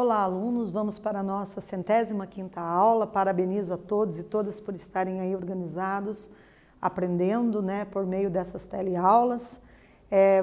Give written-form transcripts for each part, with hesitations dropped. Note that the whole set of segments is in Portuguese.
Olá, alunos, vamos para a nossa 105ª aula. Parabenizo a todos e todas por estarem aí organizados, aprendendo, né, por meio dessas teleaulas.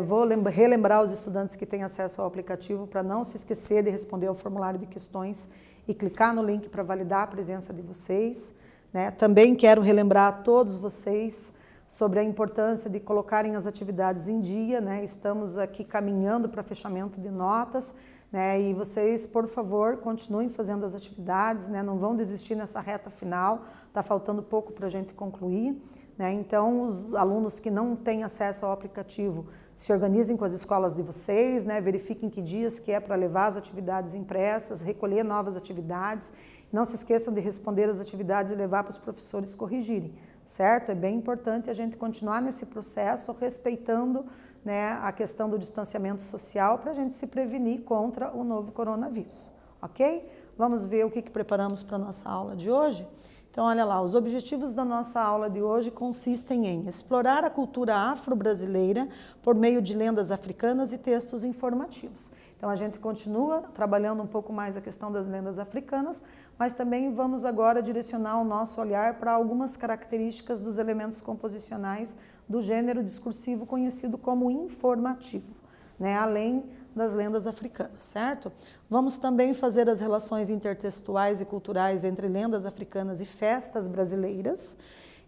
Vou relembrar os estudantes que têm acesso ao aplicativo para não se esquecer de responder ao formulário de questões e clicar no link para validar a presença de vocês, né? Também quero relembrar a todos vocês sobre a importância de colocarem as atividades em dia, né? Estamos aqui caminhando para fechamento de notas, né? E vocês, por favor, continuem fazendo as atividades, né? Não vão desistir nessa reta final, está faltando pouco para a gente concluir, né? Então, os alunos que não têm acesso ao aplicativo, se organizem com as escolas de vocês, né? Verifiquem que dias que é para levar as atividades impressas, recolher novas atividades. Não se esqueçam de responder as atividades e levar para os professores corrigirem, certo? É bem importante a gente continuar nesse processo, respeitando, né, a questão do distanciamento social para a gente se prevenir contra o novo coronavírus, ok? Vamos ver o que preparamos para a nossa aula de hoje? Então, olha lá, os objetivos da nossa aula de hoje consistem em explorar a cultura afro-brasileira por meio de lendas africanas e textos informativos. Então, a gente continua trabalhando um pouco mais a questão das lendas africanas, mas também vamos agora direcionar o nosso olhar para algumas características dos elementos composicionais do gênero discursivo conhecido como informativo, né? Além das lendas africanas, certo? Vamos também fazer as relações intertextuais e culturais entre lendas africanas e festas brasileiras,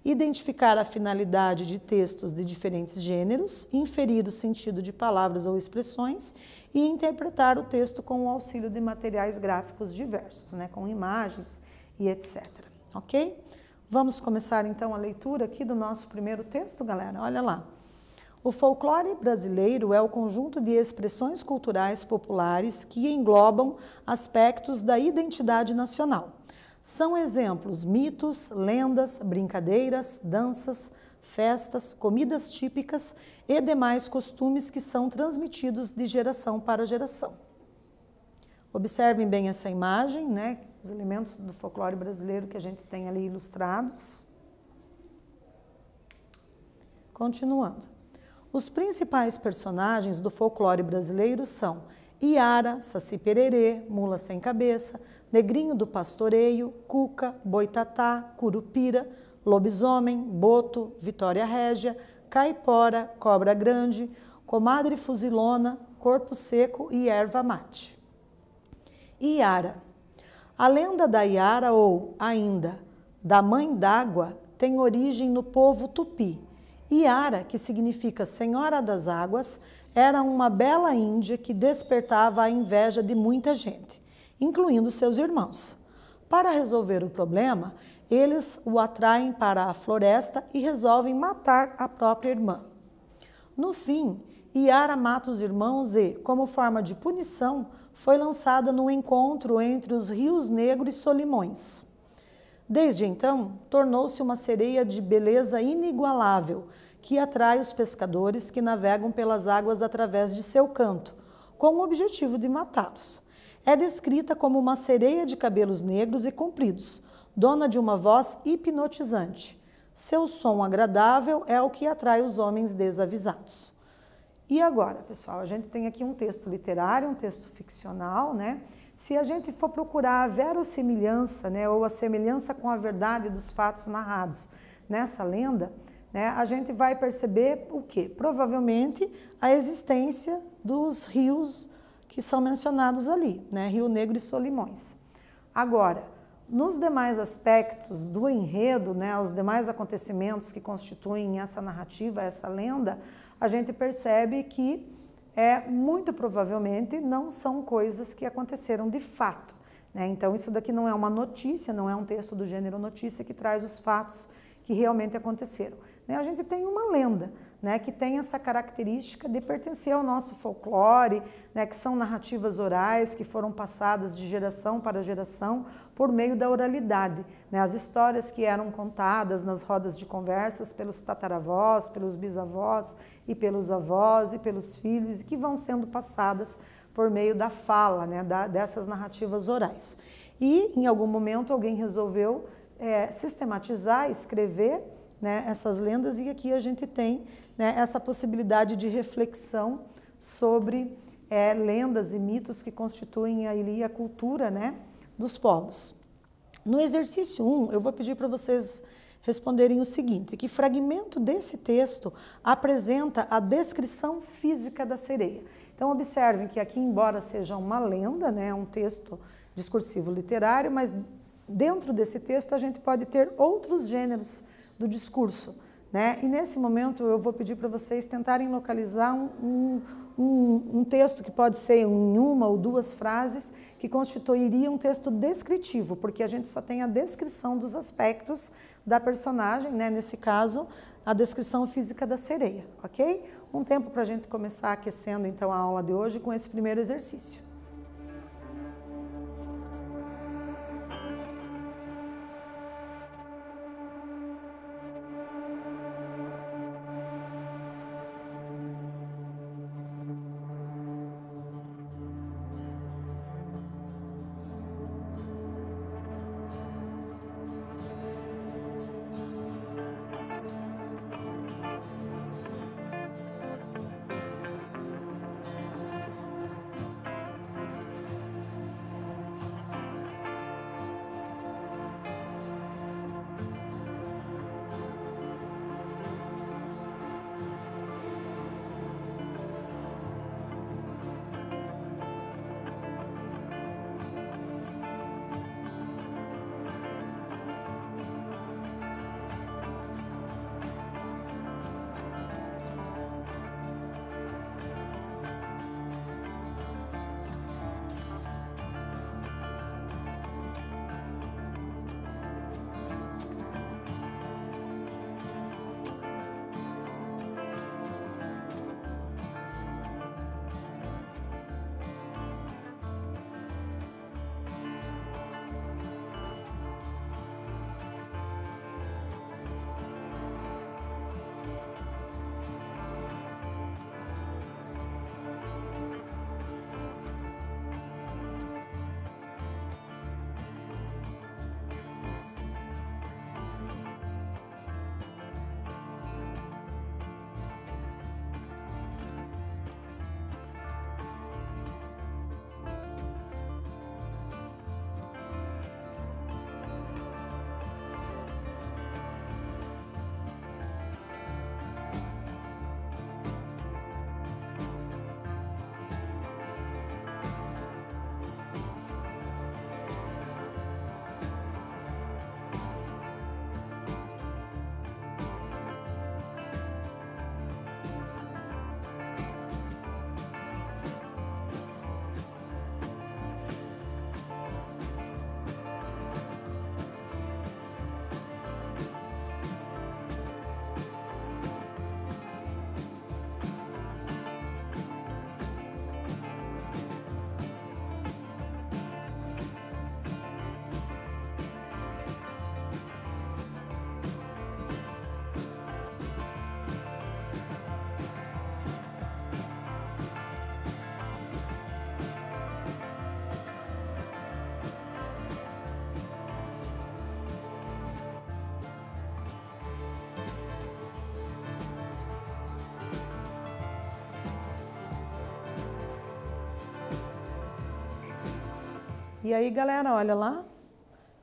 identificar a finalidade de textos de diferentes gêneros, inferir o sentido de palavras ou expressões e interpretar o texto com o auxílio de materiais gráficos diversos, né, com imagens e etc. Ok? Vamos começar então a leitura aqui do nosso primeiro texto, galera. Olha lá. O folclore brasileiro é o conjunto de expressões culturais populares que englobam aspectos da identidade nacional. São exemplos mitos, lendas, brincadeiras, danças, festas, comidas típicas e demais costumes que são transmitidos de geração para geração. Observem bem essa imagem, né? Os elementos do folclore brasileiro que a gente tem ali ilustrados. Continuando. Os principais personagens do folclore brasileiro são Iara, Saci Pererê, Mula Sem Cabeça, Negrinho do Pastoreio, Cuca, Boitatá, Curupira, Lobisomem, Boto, Vitória Régia, Caipora, Cobra Grande, Comadre Fuzilona, Corpo Seco e Erva Mate. Iara. A lenda da Iara, ou ainda da Mãe d'Água, tem origem no povo tupi. Iara, que significa Senhora das Águas, era uma bela índia que despertava a inveja de muita gente, incluindo seus irmãos. Para resolver o problema, eles o atraem para a floresta e resolvem matar a própria irmã. No fim, Iara mata os irmãos e, como forma de punição, foi lançada no encontro entre os rios Negro e Solimões. Desde então, tornou-se uma sereia de beleza inigualável, que atrai os pescadores que navegam pelas águas através de seu canto, com o objetivo de matá-los. É descrita como uma sereia de cabelos negros e compridos, dona de uma voz hipnotizante. Seu som agradável é o que atrai os homens desavisados. E agora, pessoal, a gente tem aqui um texto literário, um texto ficcional, né? Se a gente for procurar a verossimilhança, né, ou a semelhança com a verdade dos fatos narrados nessa lenda, né, a gente vai perceber o quê? Provavelmente a existência dos rios que são mencionados ali, né, Rio Negro e Solimões. Agora, nos demais aspectos do enredo, né, os demais acontecimentos que constituem essa narrativa, essa lenda, a gente percebe que muito provavelmente não são coisas que aconteceram de fato, né? Então, isso daqui não é uma notícia, não é um texto do gênero notícia que traz os fatos que realmente aconteceram, né? A gente tem uma lenda, né, que tem essa característica de pertencer ao nosso folclore, né, que são narrativas orais que foram passadas de geração para geração por meio da oralidade, né? As histórias que eram contadas nas rodas de conversas pelos tataravós, pelos bisavós e pelos avós e pelos filhos, e que vão sendo passadas por meio da fala, né, dessas narrativas orais. E em algum momento alguém resolveu sistematizar, escrever, né, essas lendas, e aqui a gente tem, né, essa possibilidade de reflexão sobre lendas e mitos que constituem ali a cultura, né, dos povos. No exercício 1, eu vou pedir para vocês responderem o seguinte, que fragmento desse texto apresenta a descrição física da sereia. Então, observem que aqui, embora seja uma lenda, né, um texto discursivo literário, mas dentro desse texto a gente pode ter outros gêneros do discurso, né? E nesse momento eu vou pedir para vocês tentarem localizar um texto que pode ser em uma ou duas frases que constituiria um texto descritivo, porque a gente só tem a descrição dos aspectos da personagem, né? Nesse caso, a descrição física da sereia, ok? Um tempo para a gente começar aquecendo então a aula de hoje com esse primeiro exercício. E aí, galera, olha lá,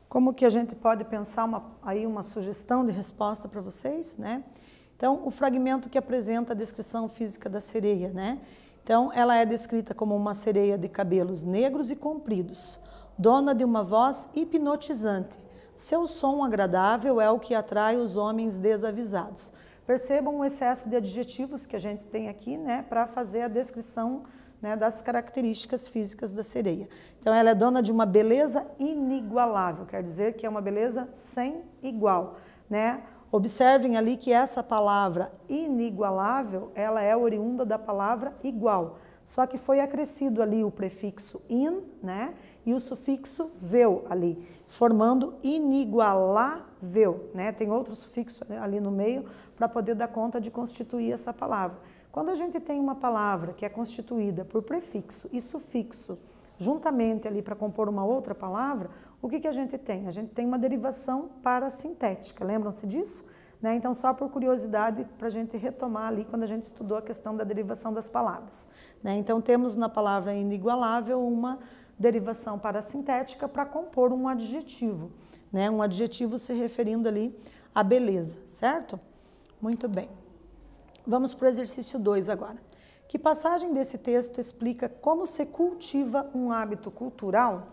como que a gente pode pensar uma sugestão de resposta para vocês, né? Então, o fragmento que apresenta a descrição física da sereia, né? Então, ela é descrita como uma sereia de cabelos negros e compridos, dona de uma voz hipnotizante. Seu som agradável é o que atrai os homens desavisados. Percebam o excesso de adjetivos que a gente tem aqui, né, para fazer a descrição, né, das características físicas da sereia. Então, ela é dona de uma beleza inigualável, quer dizer que é uma beleza sem igual, né? Observem ali que essa palavra inigualável, ela é oriunda da palavra igual, só que foi acrescido ali o prefixo in, né, e o sufixo vel ali, formando inigualável, né? Tem outro sufixo ali no meio para poder dar conta de constituir essa palavra. Quando a gente tem uma palavra que é constituída por prefixo e sufixo juntamente ali para compor uma outra palavra, o que a gente tem? A gente tem uma derivação parasintética, lembram-se disso? né? Então, só por curiosidade, para a gente retomar ali quando a gente estudou a questão da derivação das palavras, né? Então, temos na palavra inigualável uma derivação parassintética para compor um adjetivo, né? Um adjetivo se referindo ali à beleza, certo? Muito bem. Vamos para o exercício 2 agora. Que passagem desse texto explica como se cultiva um hábito cultural?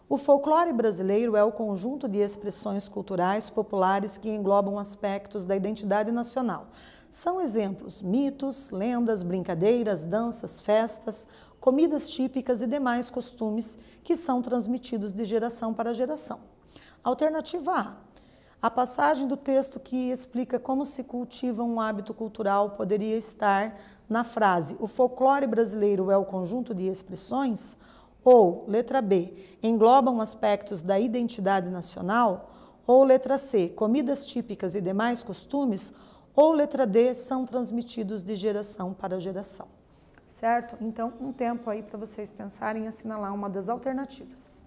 O folclore brasileiro é o conjunto de expressões culturais populares que englobam aspectos da identidade nacional. São exemplos mitos, lendas, brincadeiras, danças, festas, comidas típicas e demais costumes que são transmitidos de geração para geração. Alternativa A. A passagem do texto que explica como se cultiva um hábito cultural poderia estar na frase o folclore brasileiro é o conjunto de expressões? Ou, letra B, englobam aspectos da identidade nacional? Ou, letra C, comidas típicas e demais costumes? Ou, letra D, são transmitidos de geração para geração. Certo? Então, um tempo aí para vocês pensarem em assinalar uma das alternativas.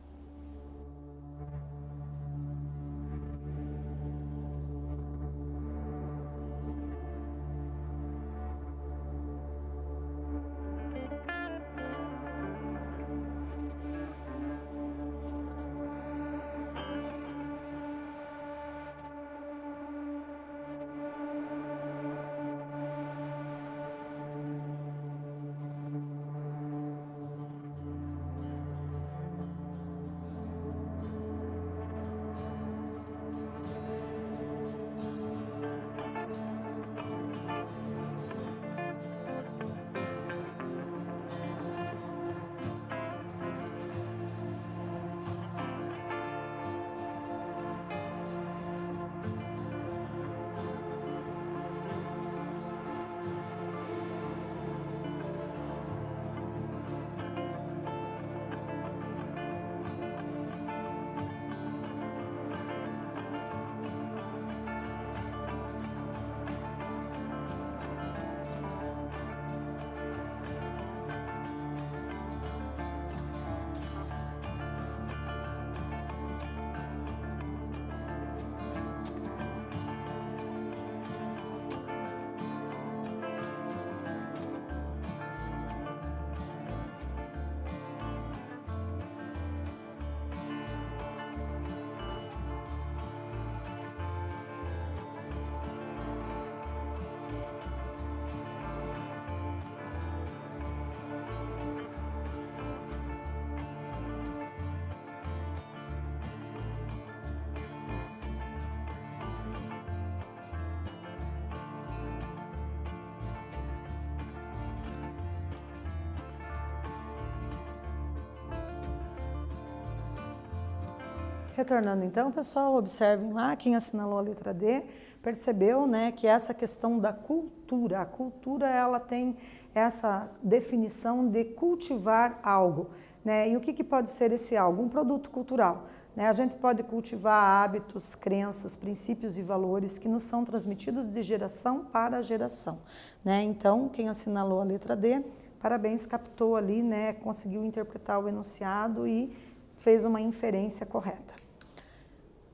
Retornando então, pessoal, observem lá, quem assinalou a letra D, percebeu, né, que essa questão da cultura, a cultura ela tem essa definição de cultivar algo, né? E o que pode ser esse algo? Um produto cultural, né? A gente pode cultivar hábitos, crenças, princípios e valores que nos são transmitidos de geração para geração, né? Então, quem assinalou a letra D, parabéns, captou ali, né, conseguiu interpretar o enunciado e fez uma inferência correta.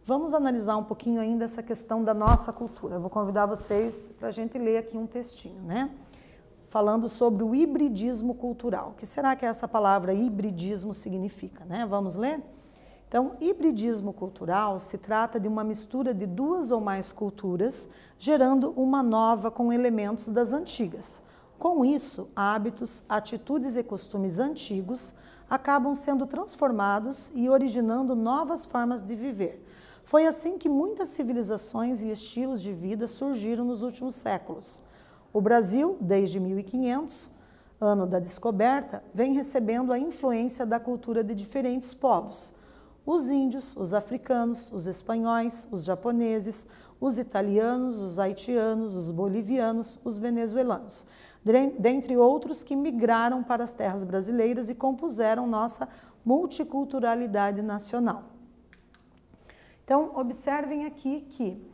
Vamos analisar um pouquinho ainda essa questão da nossa cultura. Eu vou convidar vocês para a gente ler aqui um textinho, né? Falando sobre o hibridismo cultural. O que será que essa palavra hibridismo significa, né? Vamos ler? Então, hibridismo cultural se trata de uma mistura de duas ou mais culturas, gerando uma nova com elementos das antigas. Com isso, hábitos, atitudes e costumes antigos acabam sendo transformados e originando novas formas de viver. Foi assim que muitas civilizações e estilos de vida surgiram nos últimos séculos. O Brasil, desde 1500, ano da descoberta, vem recebendo a influência da cultura de diferentes povos. Os índios, os africanos, os espanhóis, os japoneses, os italianos, os haitianos, os bolivianos, os venezuelanos, dentre outros que migraram para as terras brasileiras e compuseram nossa multiculturalidade nacional. Então, observem aqui que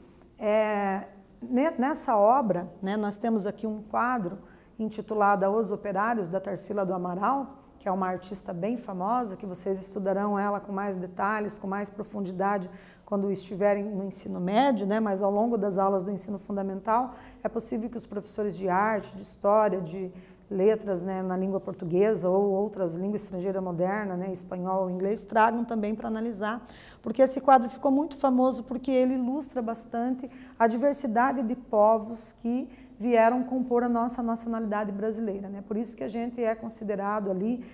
nessa obra, né, nós temos aqui um quadro intitulado Os Operários, da Tarsila do Amaral, que é uma artista bem famosa, que vocês estudarão ela com mais detalhes, com mais profundidade quando estiverem no ensino médio, né? Mas ao longo das aulas do ensino fundamental, é possível que os professores de arte, de história, de letras, né, na língua portuguesa ou outras línguas estrangeiras modernas, né, espanhol ou inglês, tragam também para analisar, porque esse quadro ficou muito famoso porque ele ilustra bastante a diversidade de povos que vieram compor a nossa nacionalidade brasileira, né? Por isso que a gente é considerado ali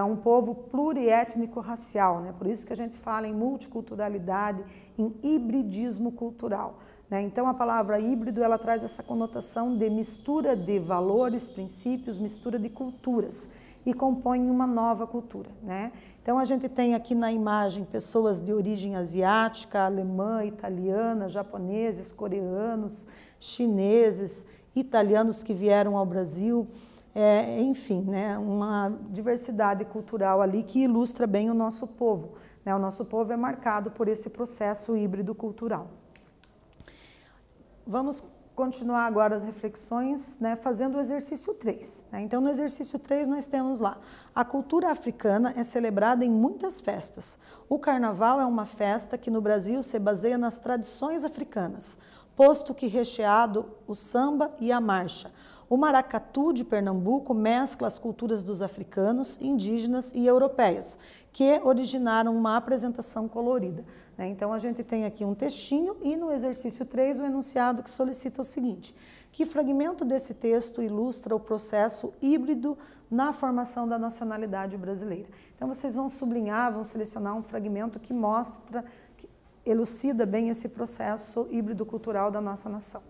um povo pluriétnico-racial, né? Por isso que a gente fala em multiculturalidade, em hibridismo cultural, né? Então a palavra híbrido ela traz essa conotação de mistura de valores, princípios, mistura de culturas e compõe uma nova cultura, né? Então a gente tem aqui na imagem pessoas de origem asiática, alemã, italiana, japoneses, coreanos, chineses, italianos que vieram ao Brasil, enfim, né, uma diversidade cultural ali que ilustra bem o nosso povo, né? O nosso povo é marcado por esse processo híbrido cultural. Vamos continuar agora as reflexões, né, fazendo o exercício 3. Né? Então, no exercício 3 nós temos lá, a cultura africana é celebrada em muitas festas. O carnaval é uma festa que no Brasil se baseia nas tradições africanas, posto que recheado o samba e a marcha. O maracatu de Pernambuco mescla as culturas dos africanos, indígenas e europeias, que originaram uma apresentação colorida. Então, a gente tem aqui um textinho e no exercício 3 o enunciado que solicita o seguinte: que fragmento desse texto ilustra o processo híbrido na formação da nacionalidade brasileira? Então, vocês vão sublinhar, vão selecionar um fragmento que mostra, que elucida bem esse processo híbrido cultural da nossa nação.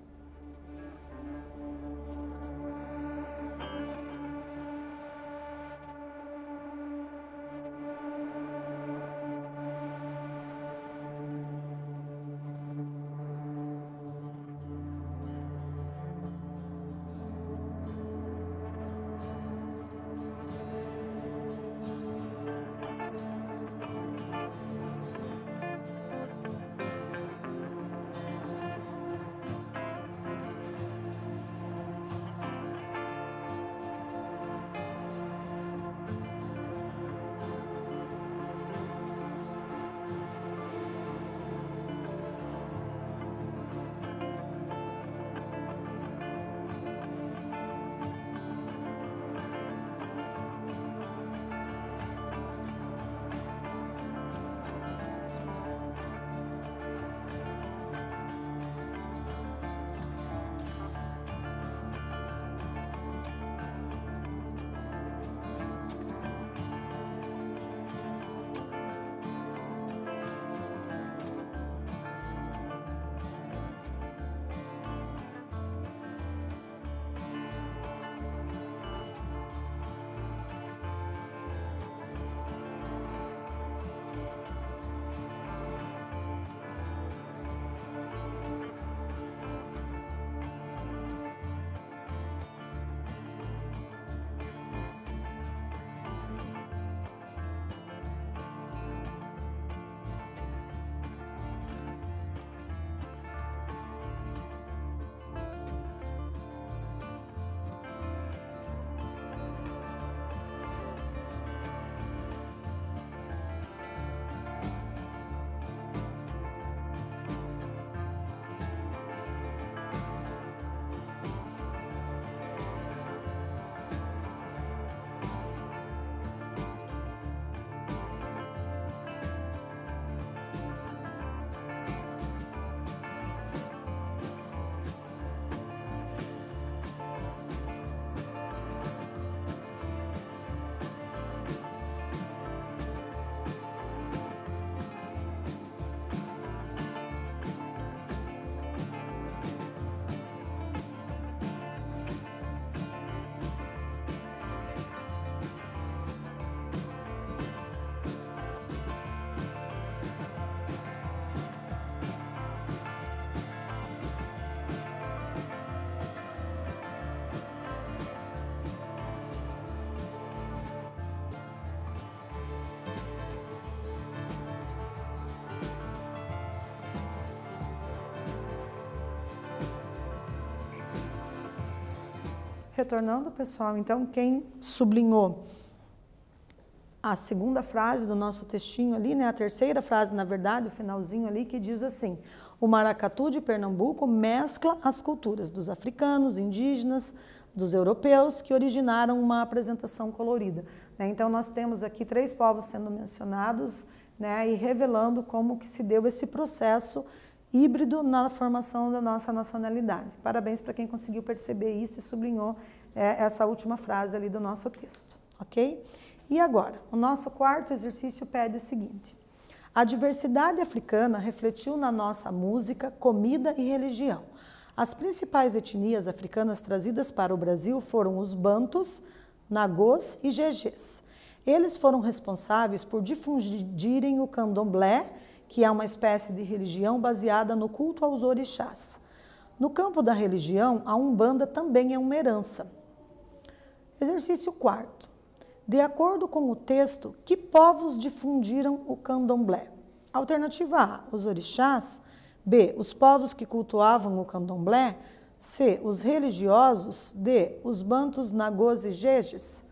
Retornando, pessoal, então quem sublinhou a segunda frase do nosso textinho ali, né? A terceira frase, na verdade, o finalzinho ali, que diz assim: o maracatu de Pernambuco mescla as culturas dos africanos, indígenas, dos europeus, que originaram uma apresentação colorida. Né? Então, nós temos aqui 3 povos sendo mencionados, né? E revelando como que se deu esse processo híbrido na formação da nossa nacionalidade. Parabéns para quem conseguiu perceber isso e sublinhou essa última frase ali do nosso texto, ok? E agora, o nosso quarto exercício pede o seguinte: a diversidade africana refletiu na nossa música, comida e religião. As principais etnias africanas trazidas para o Brasil foram os bantus, nagôs e gegês. Eles foram responsáveis por difundirem o candomblé, que é uma espécie de religião baseada no culto aos orixás. No campo da religião, a Umbanda também é uma herança. Exercício 4. De acordo com o texto, que povos difundiram o candomblé? Alternativa A, os orixás. B, os povos que cultuavam o candomblé. C, os religiosos. D, os bantus, nagôs e gegês.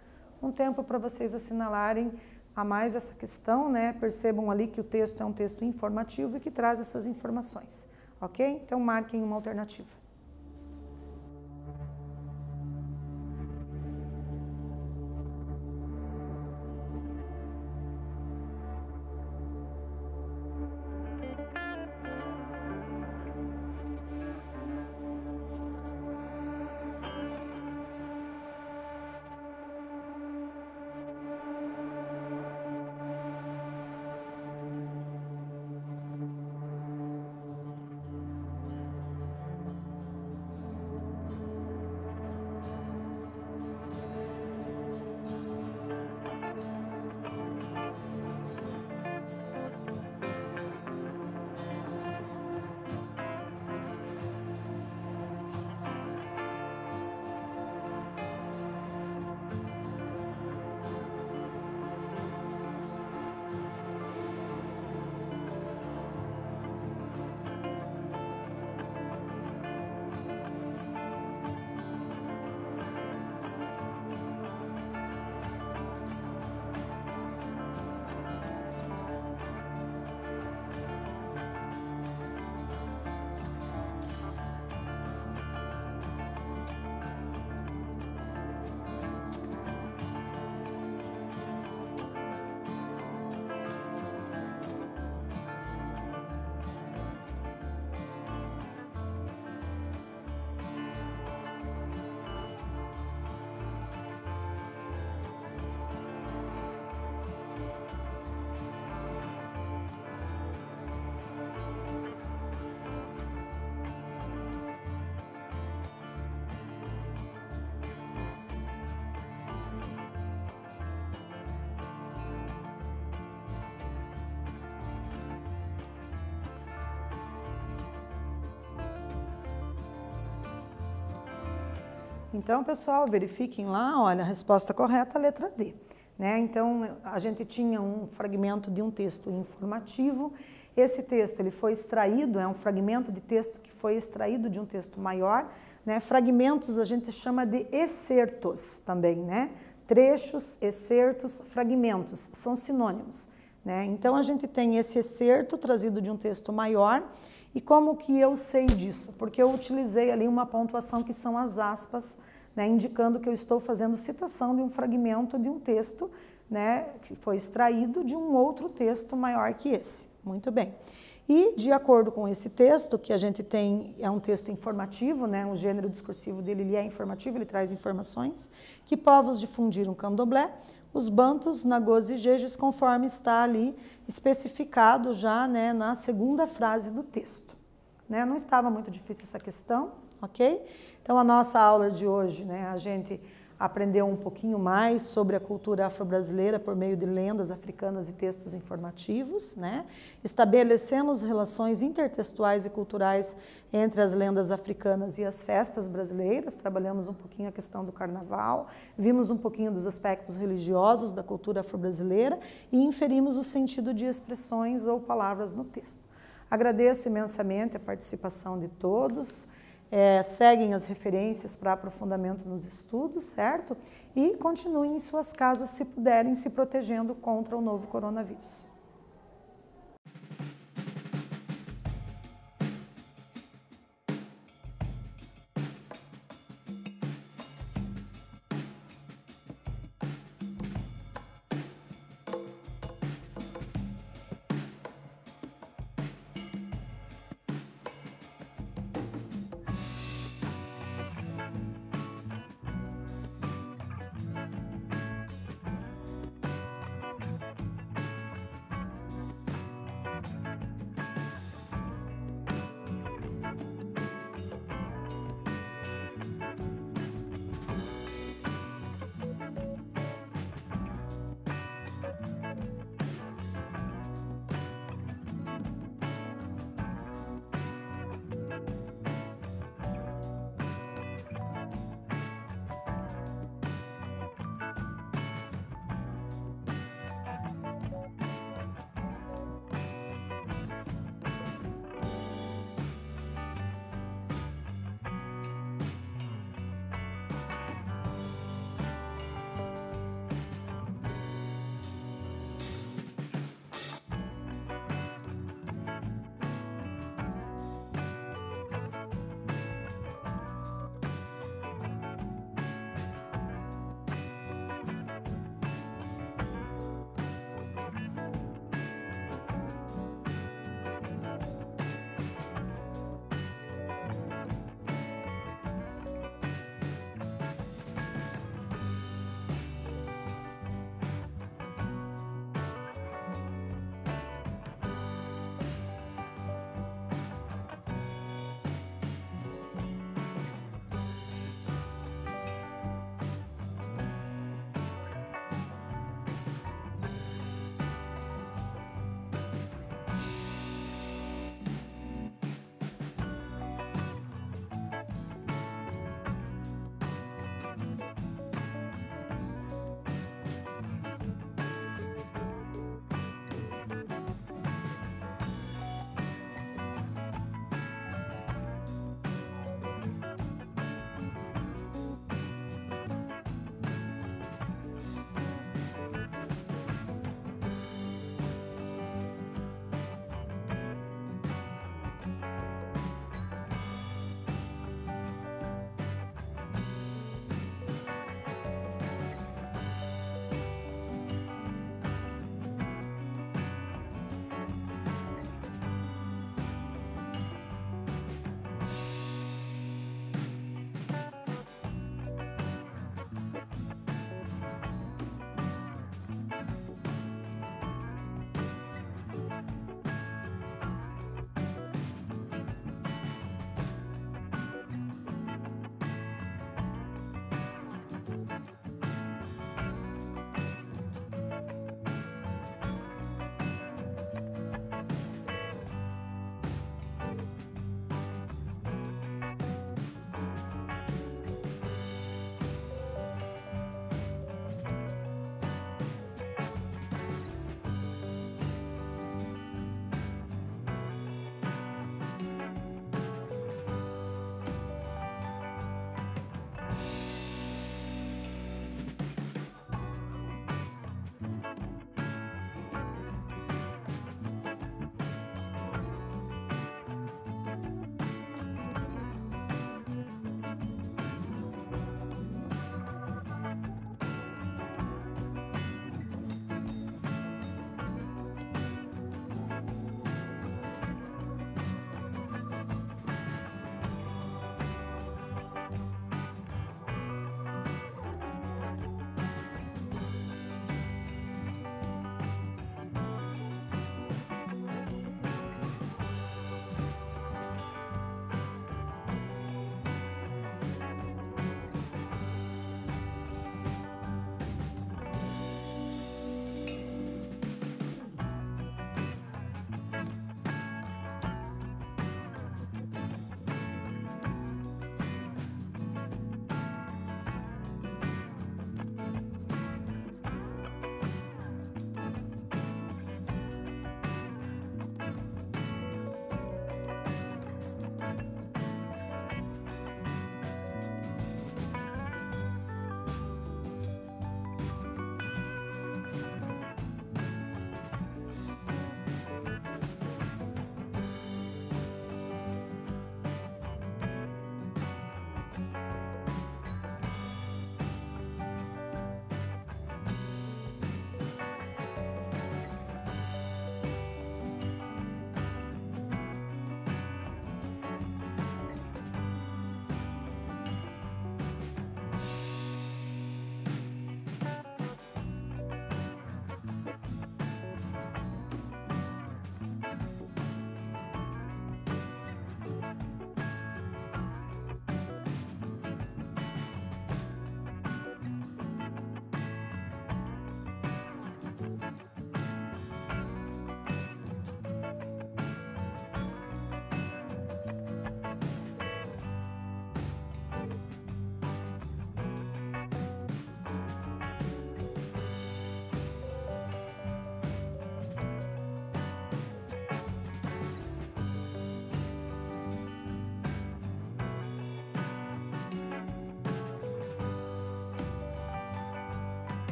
Um tempo para vocês assinalarem a mais essa questão, né? Percebam ali que o texto é um texto informativo e que traz essas informações, ok? Então marquem uma alternativa. Então, pessoal, verifiquem lá, olha, a resposta correta, a letra D. Né? Então, a gente tinha um fragmento de um texto informativo. Esse texto ele foi extraído, é um fragmento de texto que foi extraído de um texto maior. Né? Fragmentos a gente chama de excertos também, né? Trechos, excertos, fragmentos, são sinônimos. Né? Então, a gente tem esse excerto trazido de um texto maior. E como que eu sei disso? Porque eu utilizei ali uma pontuação que são as aspas, né, indicando que eu estou fazendo citação de um fragmento de um texto, né, que foi extraído de um outro texto maior que esse. Muito bem. E, de acordo com esse texto, que a gente tem, é um texto informativo, né, o gênero discursivo dele ele é informativo, ele traz informações, que povos difundiram candomblé, os bantus, nagôs e gegês, conforme está ali especificado já, né, na segunda frase do texto. Né? Não estava muito difícil essa questão, ok? Então, a nossa aula de hoje, né, a gente aprendeu um pouquinho mais sobre a cultura afro-brasileira por meio de lendas africanas e textos informativos, né? Estabelecemos relações intertextuais e culturais entre as lendas africanas e as festas brasileiras, trabalhamos um pouquinho a questão do carnaval, vimos um pouquinho dos aspectos religiosos da cultura afro-brasileira e inferimos o sentido de expressões ou palavras no texto. Agradeço imensamente a participação de todos. seguem as referências para aprofundamento nos estudos, certo? E continuem em suas casas, se puderem, se protegendo contra o novo coronavírus.